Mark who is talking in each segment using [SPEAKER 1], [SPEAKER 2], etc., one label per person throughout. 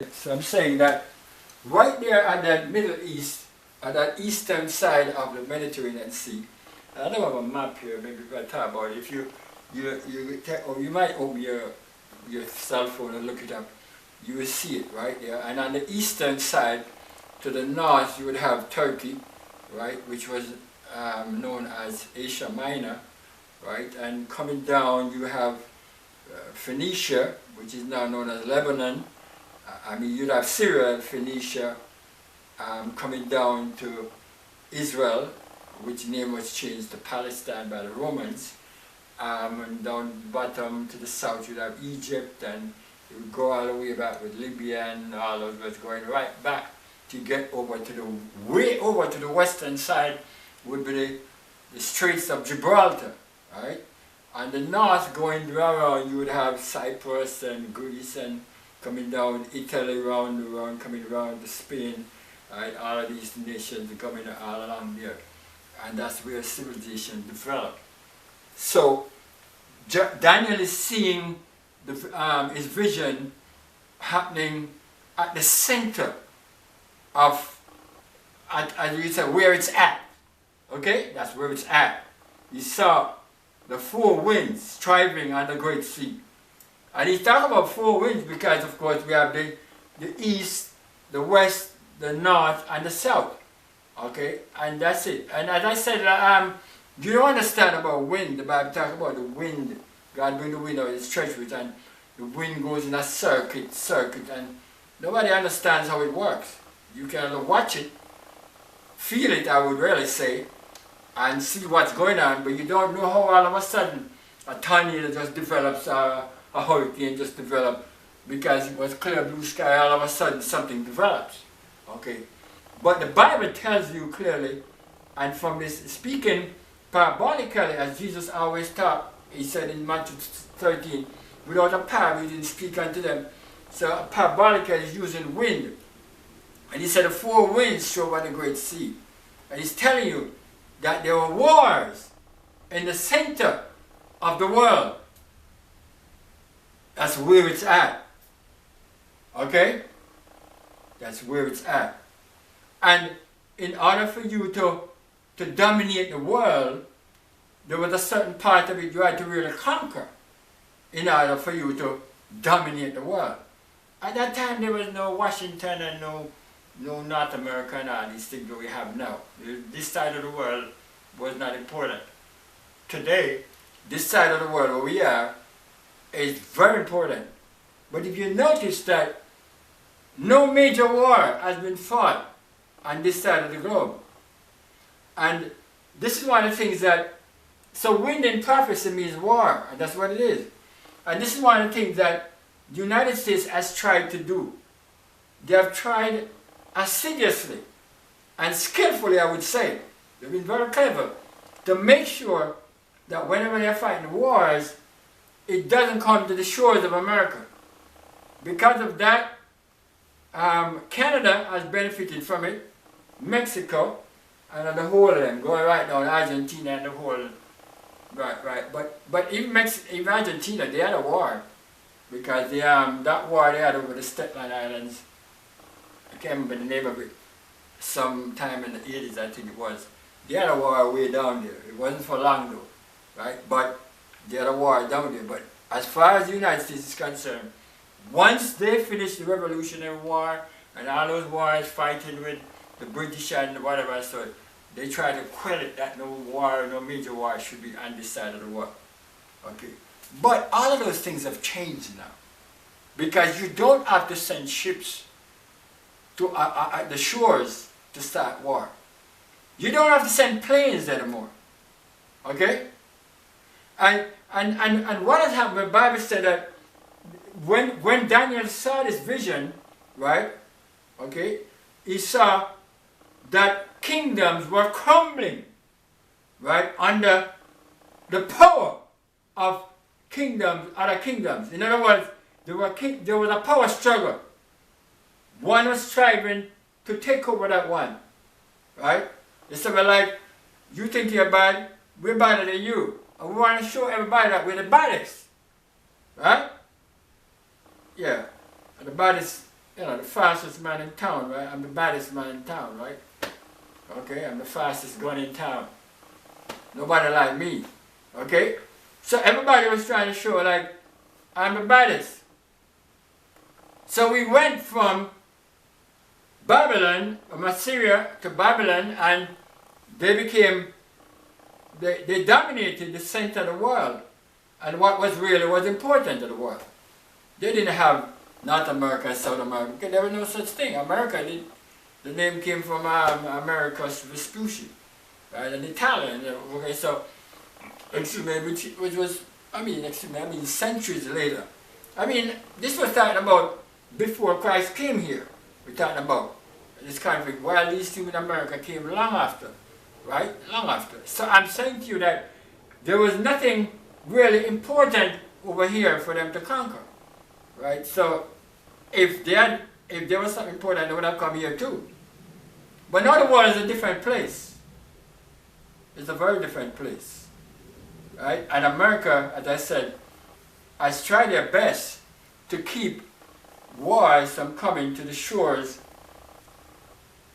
[SPEAKER 1] So I'm saying that right there at that Middle East, at that eastern side of the Mediterranean Sea, and I don't have a map here, maybe if I talk about it, if or you might open your cell phone and look it up, you will see it right there. And on the eastern side, to the north, you would have Turkey, right, which was known as Asia Minor, right, and coming down you have Phoenicia, which is now known as Lebanon. You'd have Syria, Phoenicia, coming down to Israel, which name was changed to Palestine by the Romans, and down the bottom to the south you'd have Egypt, and you would go all the way back with Libya and all of it, going right back to get over to way over to the western side would be the Straits of Gibraltar, right? On the north, going around, you would have Cyprus and Greece, and coming down Italy, coming around to Spain, right? All of these nations coming all along there. And that's where civilization developed. So Daniel is seeing his vision happening at the center of, as you say, where it's at. Okay? That's where it's at. He saw the four winds striving on the great sea. And he's talking about four winds because, of course, we have the east, the west, the north, and the south. Okay? And that's it. And as I said, you don't understand about wind. The Bible talks about the wind. God bring the wind out of his treasuries, and the wind goes in a circuit, and nobody understands how it works. You can watch it, feel it, I would really say, and see what's going on, but you don't know how all of a sudden a tornado just develops, a hurricane just develops, because it was clear blue sky, all of a sudden something develops. Okay? But the Bible tells you clearly, and from this speaking parabolically, as Jesus always taught, he said in Matthew 13, without a parable he didn't speak unto them. So parabolically is using wind. And he said the four winds show by the great sea. And he's telling you that there were wars in the center of the world. That's where it's at. Okay? That's where it's at. And in order for you to dominate the world, there was a certain part of it you had to really conquer in order for you to dominate the world. At that time there was no Washington and no North America and all these things that we have now. This side of the world was not important. Today, this side of the world where we are is very important. But if you notice that no major war has been fought on this side of the globe. And this is one of the things that, so wind in prophecy means war, and that's what it is. And this is one of the things that the United States has tried to do. They have tried assiduously and skillfully, I would say, they've been very clever, to make sure that whenever they're fighting wars, it doesn't come to the shores of America. Because of that, Canada has benefited from it, Mexico, and the whole of them, going right down Argentina and the whole, right. But even Argentina, they had a war, because that war they had over the Shetland Islands, I can't remember the name of it, sometime in the 80s I think it was. They had a war way down there. It wasn't for long though, right? But they had a war down there. But as far as the United States is concerned, once they finished the Revolutionary War and all those wars fighting with the British and whatever, so they tried to quell it that no major war should be on this side of the world. Okay. But all of those things have changed now. Because you don't have to send ships to the shores to start war. You don't have to send planes anymore. Okay? And what has happened, the Bible said that when Daniel saw this vision, right? Okay? He saw that kingdoms were crumbling, right? Under the power of kingdoms, other kingdoms. In other words, there was a power struggle. One was striving to take over that one, right? It's something like, you think you're bad, we're better than you. And we want to show everybody that we're the baddest, right? Yeah, and the baddest the fastest man in town, right? I'm the baddest man in town, right? Okay, I'm the fastest gun in town. Nobody like me, okay? So everybody was trying to show like, I'm the baddest. So we went from Babylon, from Assyria to Babylon, and they dominated the center of the world, and what was important to the world. They didn't have North America and South America, because there was no such thing. America, the name came from Americus Vespucci, right, an Italian, okay, so, which was, centuries later. This was talking about before Christ came here. We're talking about this conflict, while these two in America came long after, right? Long after. So I'm saying to you that there was nothing really important over here for them to conquer, right? So if there was something important, they would have come here too. But now the world is a different place. It's a very different place, right? And America, as I said, has tried their best to keep wars from coming to the shores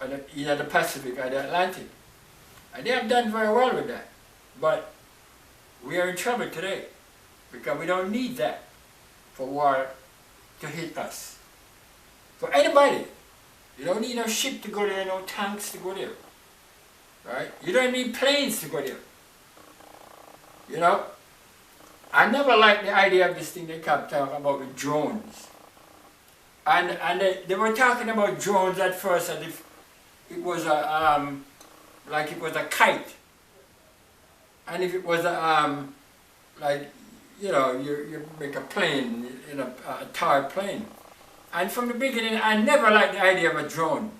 [SPEAKER 1] of either the Pacific or the Atlantic. And they have done very well with that. But we are in trouble today because we don't need that for war to hit us. For anybody. You don't need no ship to go there, no tanks to go there. Right? You don't need planes to go there. You know? I never liked the idea of this thing they kept talking about with drones. And they were talking about drones at first as if it was like it was a kite. And if it was you make a plane, a tarred plane. And from the beginning, I never liked the idea of a drone.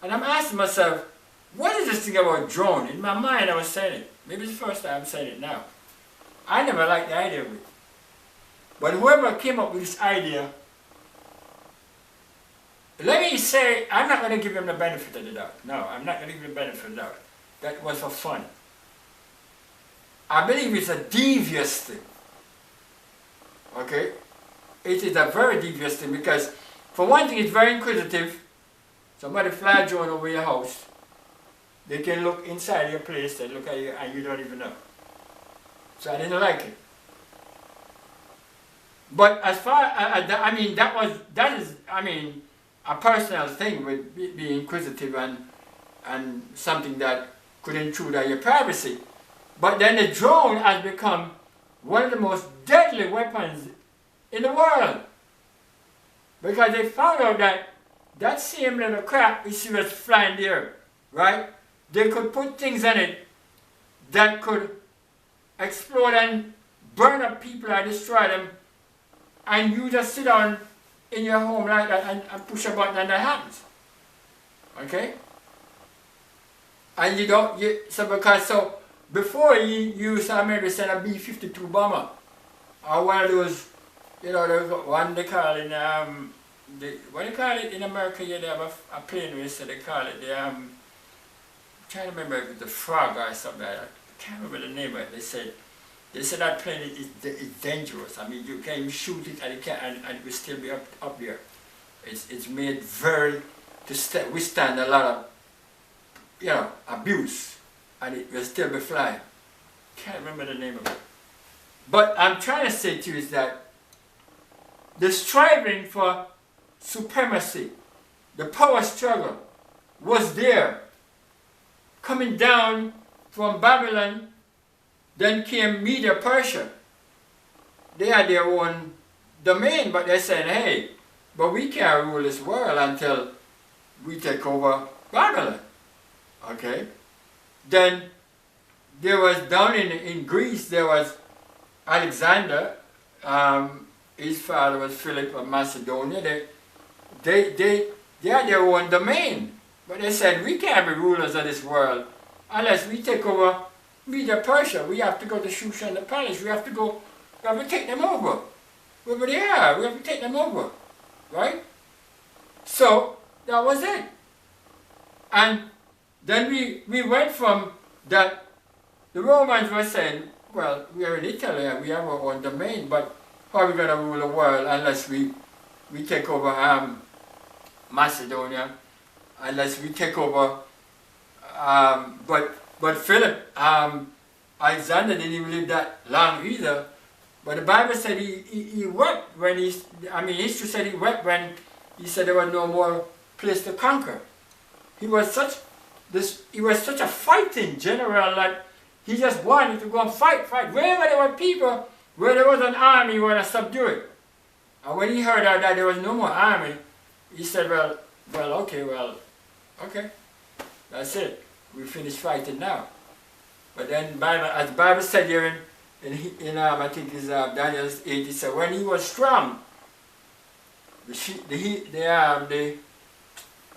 [SPEAKER 1] And I'm asking myself, what is this thing about drone? In my mind, I was saying it. Maybe it's the first time I'm saying it now. I never liked the idea of it. But whoever came up with this idea, let me say, I'm not going to give him the benefit of the doubt. No, I'm not going to give him the benefit of the doubt. That was for fun. I believe it's a devious thing. Okay? It is a very devious thing because, for one thing, it's very inquisitive. Somebody fly a drone over your house. They can look inside your place and look at you and you don't even know. So I didn't like it. But as far as, that is a personal thing with being inquisitive and something that could intrude on your privacy. But then the drone has become one of the most deadly weapons in the world. Because they found out that same little crap you see was flying there, right? They could put things in it that could explode and burn up people or destroy them, and you just sit down in your home like that and push a button and that happens. Okay? And so before you use maybe send a B-52 bomber or one of those, there's one they call it what do you call it in America? Yeah, they have a plane where they call it I'm trying to remember if it's the Frog or something like that. I can't remember the name of it. They said that plane is dangerous. You can shoot it and it will still be up there. It's made to withstand a lot of abuse, and it will still be flying. Can't remember the name of it. But I'm trying to say to you is that the striving for supremacy, the power struggle, was there. Coming down from Babylon, then came Medo-Persia. They had their own domain, but they said, hey, but we can't rule this world until we take over Babylon. Okay? Then there was down in Greece, there was Alexander, his father was Philip of Macedonia. They had their own domain. But they said, we can't be rulers of this world unless we take over Medo-Persia. We have to go to Shushan the palace. We have to take them over. Wherever they are, we have to take them over. Right? So, that was it. And then we went from that. The Romans were saying, well, we are in Italy and we have our own domain, but how are we going to rule the world unless we take over Macedonia unless we take over. But Philip, Alexander didn't even live that long either. But the Bible said he wept when history said he wept when he said there was no more place to conquer. He was such a fighting general that he just wanted to go and fight. Wherever there were people, where there was an army, he wanted to subdue it. And when he heard that there was no more army, he said, okay, that's it. We finished fighting now. But then, as the Bible said here in I think it's Daniel 8, it said, when he was strong, the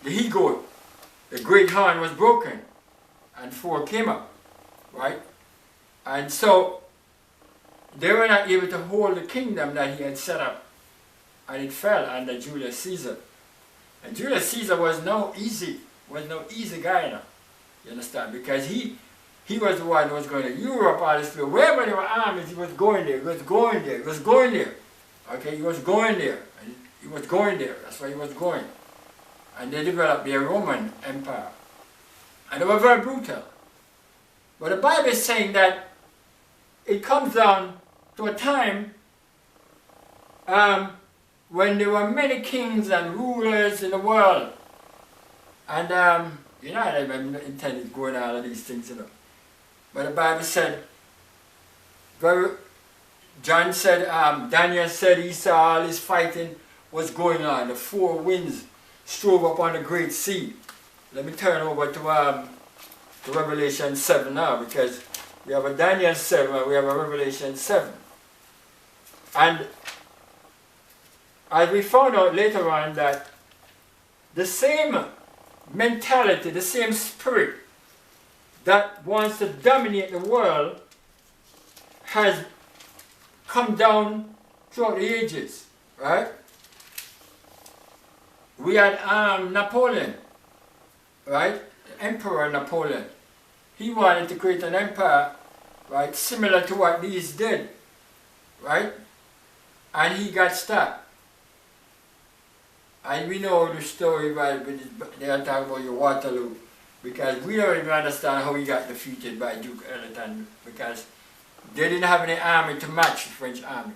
[SPEAKER 1] he-goat, the great horn was broken, and 4 came up, right? And so, they were not able to hold the kingdom that he had set up, and it fell under Julius Caesar. And Julius Caesar was no easy guy now, you understand? Because he was the one who was going to Europe, all this, wherever there were armies, he was going there, Okay, he was going there. And he was going there, that's why he was going. And they developed their Roman Empire. And they were very brutal. But the Bible is saying that it comes down to a time when there were many kings and rulers in the world. And, I don't intend going all of these things, But the Bible said, John said, Daniel said he saw all this fighting was going on. The 4 winds strove upon the great sea. Let me turn over to Revelation 7 now, because we have a Daniel 7 and we have a Revelation 7. And as we found out later on that the same mentality, the same spirit that wants to dominate the world has come down throughout the ages, right? We had Napoleon, right? The Emperor Napoleon. He wanted to create an empire, right, similar to what these did, right? And he got stopped. And we know the story about they are talking about your Waterloo, because we don't even understand how he got defeated by Duke Ellington, because they didn't have any army to match the French army.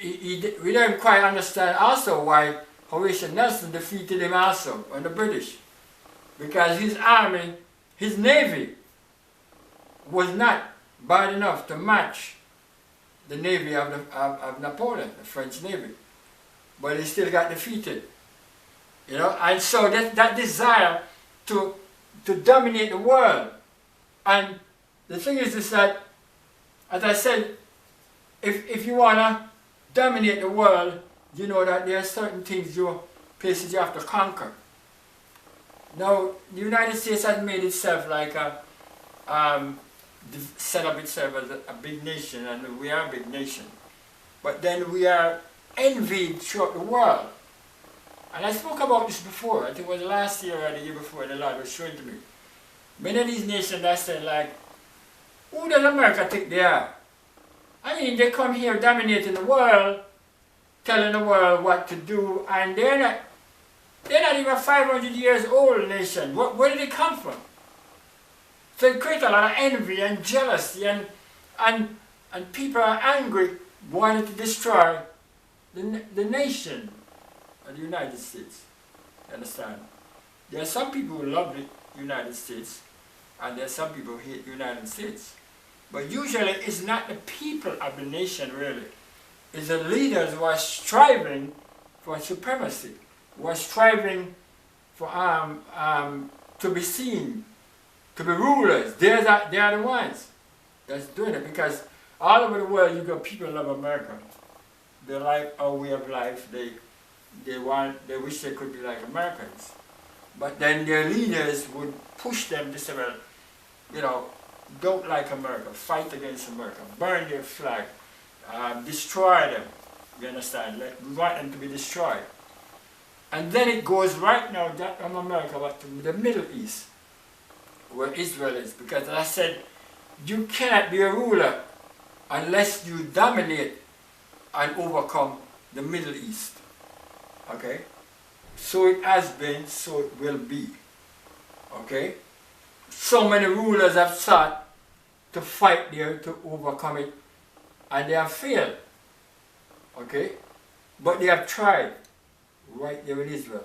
[SPEAKER 1] We don't quite understand also why Horatio Nelson defeated him also, on the British, because his army, his navy, was not bad enough to match the navy of Napoleon, the French navy. But he still got defeated, and so that desire to dominate the world. And the thing is that, as I said, if you want to dominate the world, you know that there are certain places you have to conquer. Now, the United States has made itself like set up itself as a big nation, and we are a big nation. But then we are envied throughout the world. And I spoke about this before. I think it was last year or the year before, the Lord was showing to me. Many of these nations, I said, like, who does America think they are? I mean, they come here dominating the world, telling the world what to do, and they're not even 500 years old nation. Where did they come from? So it creates a lot of envy and jealousy, and people are angry, wanting to destroy the nation of the United States. You understand? There are some people who love the United States, and there are some people who hate the United States. But usually it's not the people of the nation really. It's the leaders who are striving for supremacy, who are striving for to be seen, to be rulers. They are the ones that's doing it, because all over the world you got people who love America. They like our way of life. They wish they could be like Americans. But then their leaders would push them to say, well, don't like America, fight against America, burn their flag, destroy them. You understand? We want them to be destroyed. And then it goes right now from America back to the Middle East, where Israel is. Because as I said, you cannot be a ruler unless you dominate and overcome the Middle East. Okay? So it has been, so it will be. Okay? So many rulers have sought to fight there to overcome it, and they have failed. Okay? But they have tried right there in Israel.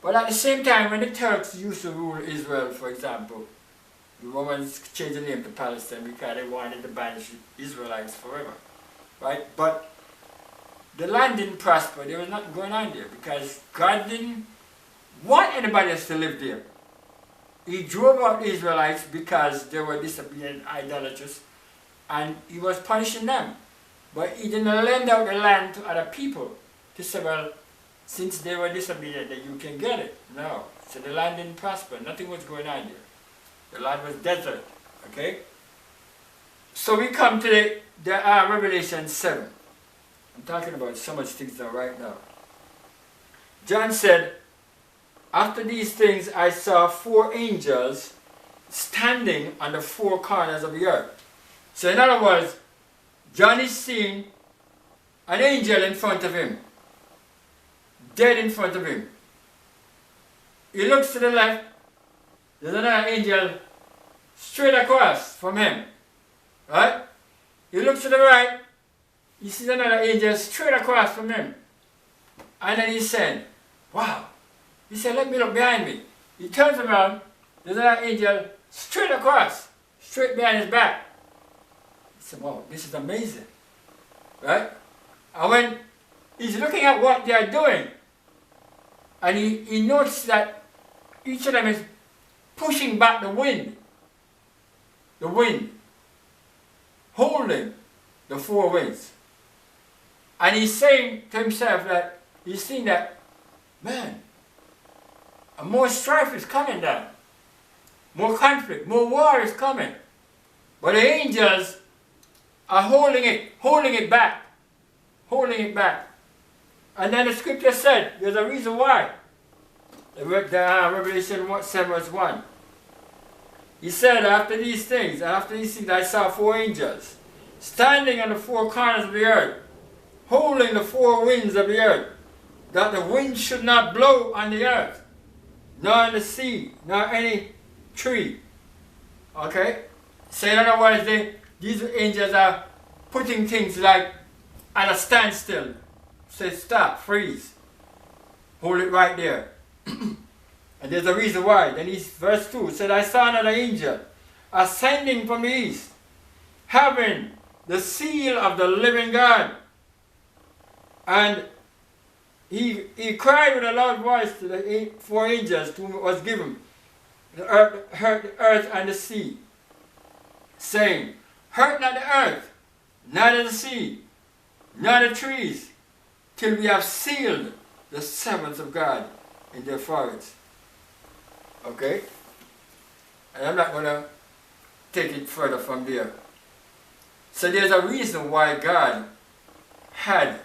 [SPEAKER 1] But at the same time, when the Turks used to rule Israel, for example, the Romans changed the name to Palestine because they wanted to banish Israelites forever. Right? But the land didn't prosper. There was nothing going on there because God didn't want anybody else to live there. He drove out the Israelites because they were disobedient idolaters, and he was punishing them. But he didn't lend out the land to other people to say, well, since they were disobedient, that you can get it. No. So the land didn't prosper. Nothing was going on there. The land was desert. Okay? So we come to the Revelation 7. I'm talking about so much things now right now. John said, after these things I saw 4 angels standing on the 4 corners of the earth. So in other words, John is seeing an angel in front of him, dead in front of him. He looks to the left, there's another angel straight across from him. Right? He looks to the right, he sees another angel straight across from him. And then he said, wow. He said, let me look behind me. He turns around, there's another angel straight across, straight behind his back. He said, wow, this is amazing. Right? And when he's looking at what they are doing, and he noticed that each of them is pushing back the wind, holding the 4 winds. And he's saying to himself that he's seeing that, man, more strife is coming down. More conflict, more war is coming. But the angels are holding it back. Holding it back. And then the scripture said, there's a reason why. Revelation 7 verse 1. He said, after these things I saw 4 angels standing on the 4 corners of the earth, holding the 4 winds of the earth, that the wind should not blow on the earth, nor on the sea, nor any tree. Okay? So in other words, these angels are putting things like at a standstill. Say stop, freeze. Hold it right there. And there's a reason why. Then verse 2 said, I saw another angel ascending from the east, having the seal of the living God. And he cried with a loud voice to the 4 angels to whom was given the earth and the sea, saying, hurt not the earth, neither the sea, nor the trees, till we have sealed the servants of God in their foreheads. Okay? And I'm not going to take it further from there. So there's a reason why God had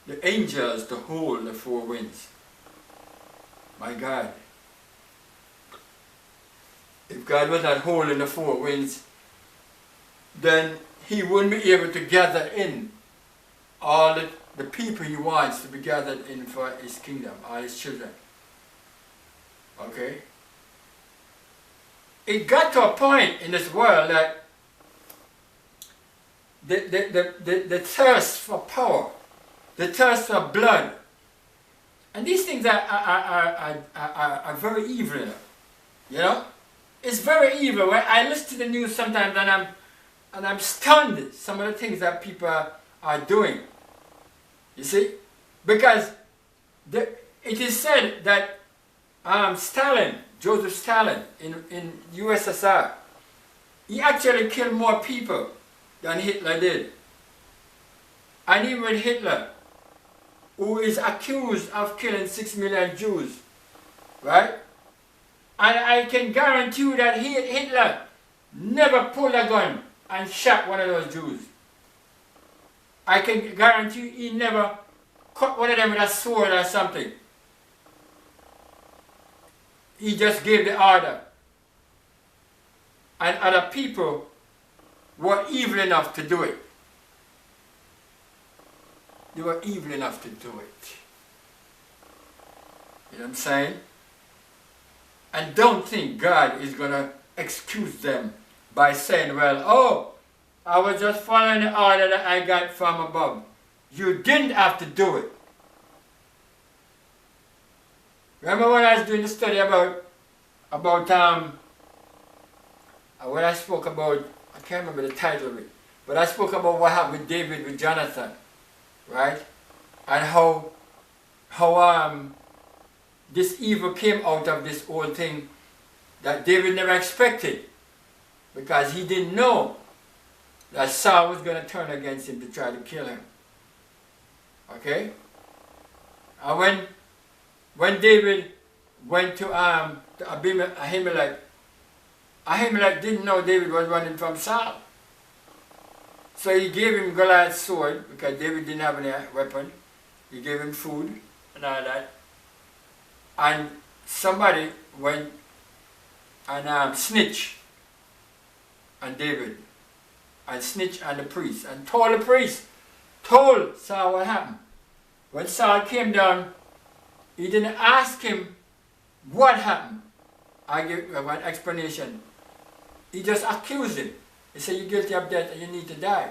[SPEAKER 1] the angels to hold the 4 winds. My God. If God was not holding the 4 winds, then he wouldn't be able to gather in all the people he wants to be gathered in for his kingdom, all his children. Okay? It got to a point in this world that the thirst for power, the thirst for blood, and these things are very evil. You know? It's very evil. When I listen to the news sometimes and I'm stunned some of the things that people are doing. You see? Because it is said that Joseph Stalin in USSR, he actually killed more people than Hitler did. And even Hitler, who is accused of killing 6 million Jews, right? And I can guarantee you that Hitler never pulled a gun and shot one of those Jews. I can guarantee you he never cut one of them with a sword or something. He just gave the order. And other people were evil enough to do it. They were evil enough to do it. You know what I'm saying? And don't think God is going to excuse them by saying, well, oh, I was just following the order that I got from above. You didn't have to do it. Remember when I was doing the study about when I spoke about, I can't remember the title of it, but I spoke about what happened with David with Jonathan, right? And how this evil came out of this whole thing that David never expected, because he didn't know that Saul was going to turn against him to try to kill him. Okay? And when David went to Ahimelech, Ahimelech didn't know David was running from Saul. So he gave him Goliath's sword, because David didn't have any weapon. He gave him food and all that. And somebody went and snitched on David, and snitched on the priest, and told Saul what happened. When Saul came down, he didn't ask him what happened. I give one explanation. He just accused him. He said, you're guilty of death and you need to die.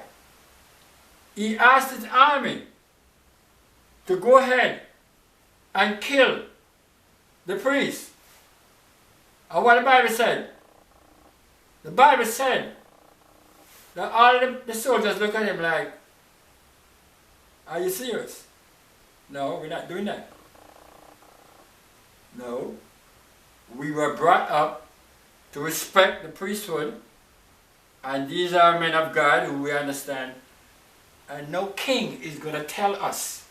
[SPEAKER 1] He asked his army to go ahead and kill the priest. And what the Bible said? The Bible said that all the soldiers look at him like, are you serious? No, we're not doing that. No. We were brought up to respect the priesthood, and these are men of God who we understand, and no king is going to tell us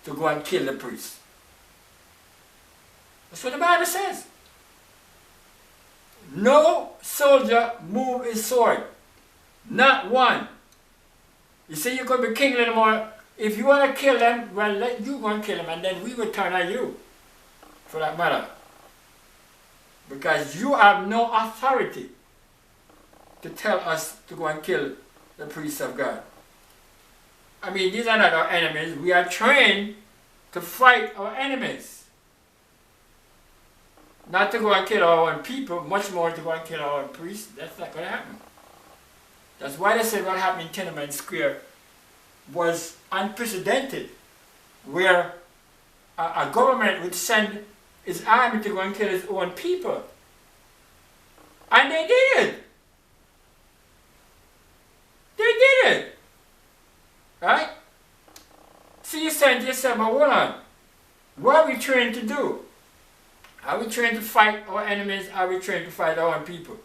[SPEAKER 1] to go and kill the priest. That's what the Bible says. No soldier move his sword. Not one. You say you could be king anymore. If you want to kill them, well, let you go and kill them, and then we will turn on you, for that matter. Because you have no authority to tell us to go and kill the priests of God. I mean, these are not our enemies. We are trained to fight our enemies. Not to go and kill our own people, much more to go and kill our own priests. That's not going to happen. That's why they said what happened in Tiananmen Square was unprecedented, where a government would send its army to go and kill its own people. And they did it. They did it. Right? So you're saying to yourself, well, hold on. What are we trained to do? Are we trained to fight our enemies? Are we trained to fight our own people?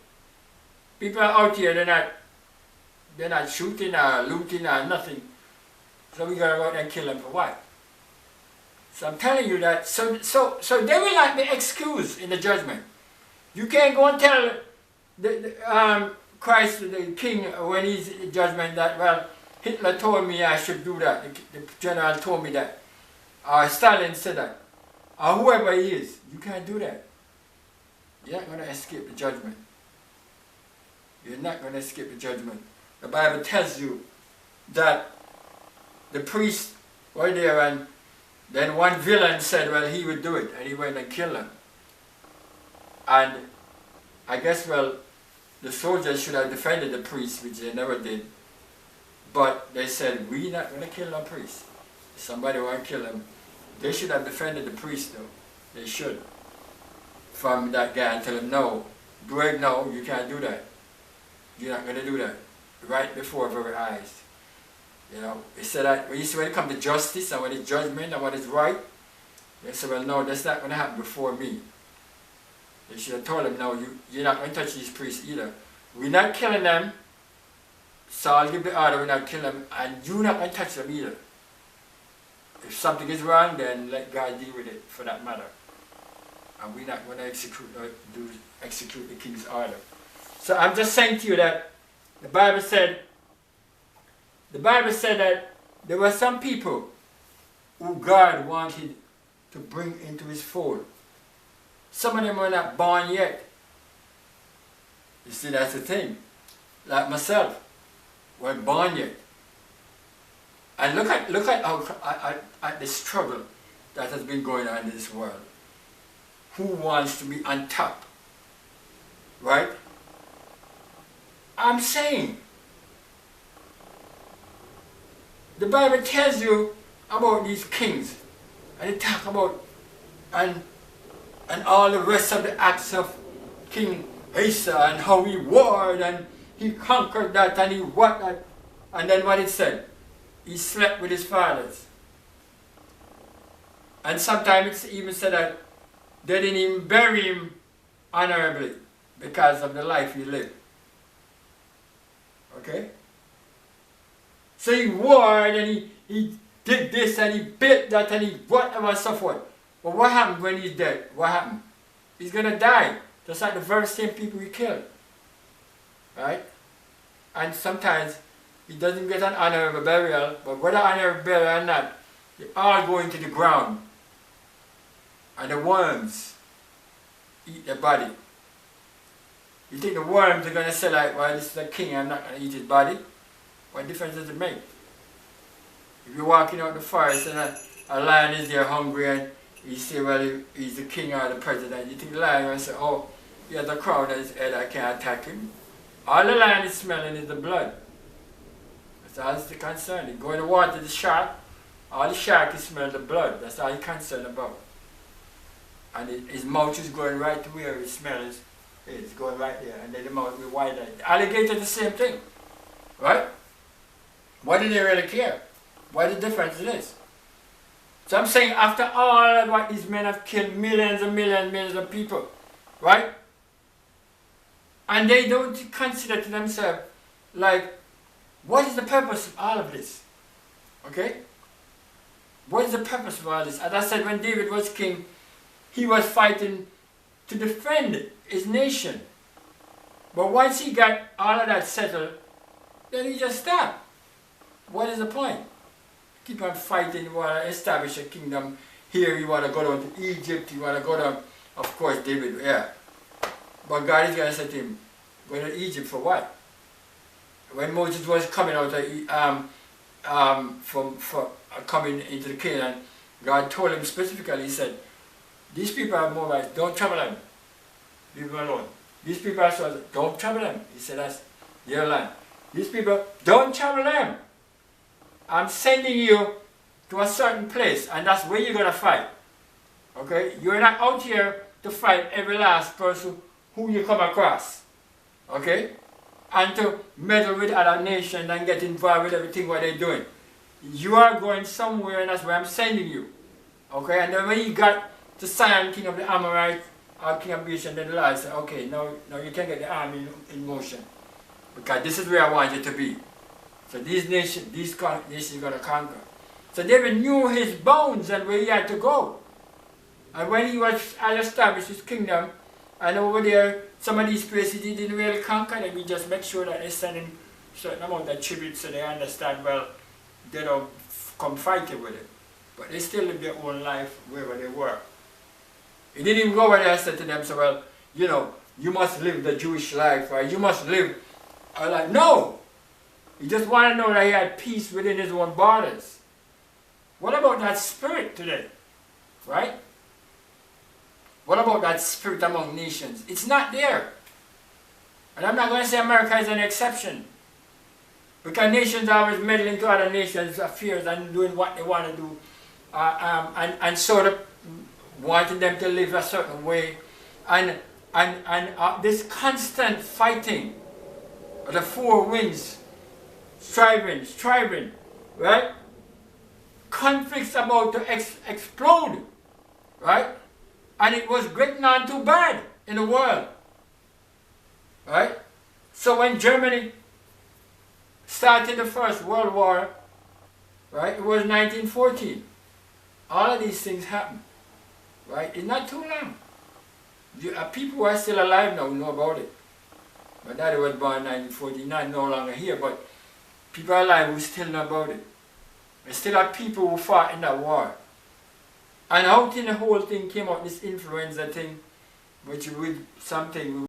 [SPEAKER 1] People are out here, they're not shooting or looting or nothing. So we gotta go out and kill them for what? So I'm telling you that, so they will not be excused in the judgment. You can't go and tell Christ, the king, when he's in judgment that, well, Hitler told me I should do that, the general told me that, or Stalin said that, or whoever he is. You can't do that. You're not going to escape the judgment. You're not going to escape the judgment. The Bible tells you that the priests were there, and then one villain said, well, he would do it, and he went and killed him. And I guess, well, the soldiers should have defended the priests, which they never did. But they said, we're not going to kill a priest. If somebody want to kill him, they should have defended the priest, though. They should. From that guy and tell him, no, Greg, no, you can't do that. You're not going to do that. Right before our very eyes. You know, he said that when it comes to justice and when it's judgment and what is right, they said, well, no, that's not going to happen before me. They should have told him, no, you're not going to touch these priests either. We're not killing them. Saul give the order, we're not killing them, and you're not going to touch them either. If something is wrong, then let God deal with it for that matter. And we're not going to execute the king's order. So I'm just saying to you that the Bible said that there were some people who God wanted to bring into his fold. Some of them were not born yet. You see, that's the thing. Like myself, weren't born yet. And look at the struggle that has been going on in this world. who wants to be on top. Right? I'm saying, the Bible tells you about these kings, and it talk about and all the rest of the acts of King Asa, and how he warred and he conquered that and he what that, and then what it said, he slept with his fathers. And sometimes it's even said that they didn't even bury him honorably because of the life he lived. Okay? So he warred and he did this and he built that and he whatever so forth. But what happened when he's dead? What happened? He's going to die. Just like the very same people he killed. Right? And sometimes he doesn't get an honorable burial, but whether honorable burial or not, they all go into the ground. And the worms eat the body. You think the worms are going to say like, well, this is the king, I'm not going to eat his body? What difference does it make? If you're walking out the forest and a lion is there hungry and you say, well, he's the king or the president, you think the lion will say, oh, he has a crown on his head, I can't attack him. All the lion is smelling is the blood. That's all it's concerned. You go in the water, the shark, all the shark is smelling the blood. That's all he's concerned about. And his mouth is going right to where his smell is. It's going right there, and then the mouth will be wide. The alligator the same thing, right? Why do they really care? What the difference it is? So I'm saying after all of what these men have killed millions and millions of people, right? And they don't consider to themselves, like, what is the purpose of all of this? Okay? What is the purpose of all this? As I said, when David was king, he was fighting to defend his nation. But once he got all of that settled, then he just stopped. What is the point? Keep on fighting, you want to establish a kingdom here, you want to go down to Egypt, you want to go down, of course, David, yeah. But God is going to say to him, go to Egypt for what? When Moses was coming out of, coming into the Canaan, God told him specifically, he said, these people are Moabites, don't trouble them. Leave them alone. These people are so, don't trouble them. He said, that's their land. These people, don't trouble them. I'm sending you to a certain place, and that's where you're going to fight. Okay? You're not out here to fight every last person who you come across. Okay? And to meddle with other nations and get involved with everything what they're doing. You are going somewhere, and that's where I'm sending you. Okay? And then when you got to Sion, king of the Amorites, or king of Grecia, then the Lord said, okay, now you can get the army in motion. Because this is where I want you to be. So these nations are going to conquer. So David knew his bounds and where he had to go. And when he was established his kingdom, and over there, some of these places he didn't really conquer them, he just make sure that they send him certain amount of tribute so they understand, well, they don't come fighting with it. But they still live their own life wherever they were. He didn't even go over there and say to them, so, well, you know, you must live the Jewish life, or you must live, like, no! He just wanted to know that he had peace within his own borders. What about that spirit today? Right? What about that spirit among nations? It's not there. And I'm not going to say America is an exception. Because nations are always meddling to other nations' affairs and doing what they want to do. And sort of wanting them to live a certain way. And this constant fighting of the four winds, striving, right? Conflicts about to explode, right? And it was getting on too bad in the world, right? So when Germany started the First World War, right, it was 1914. All of these things happened, right? It's not too long. People who are still alive now know about it. My daddy was born in 1914, not no longer here, but people are alive who still know about it. There still are people who fought in that war. And out in the whole thing came out this influenza thing, which with something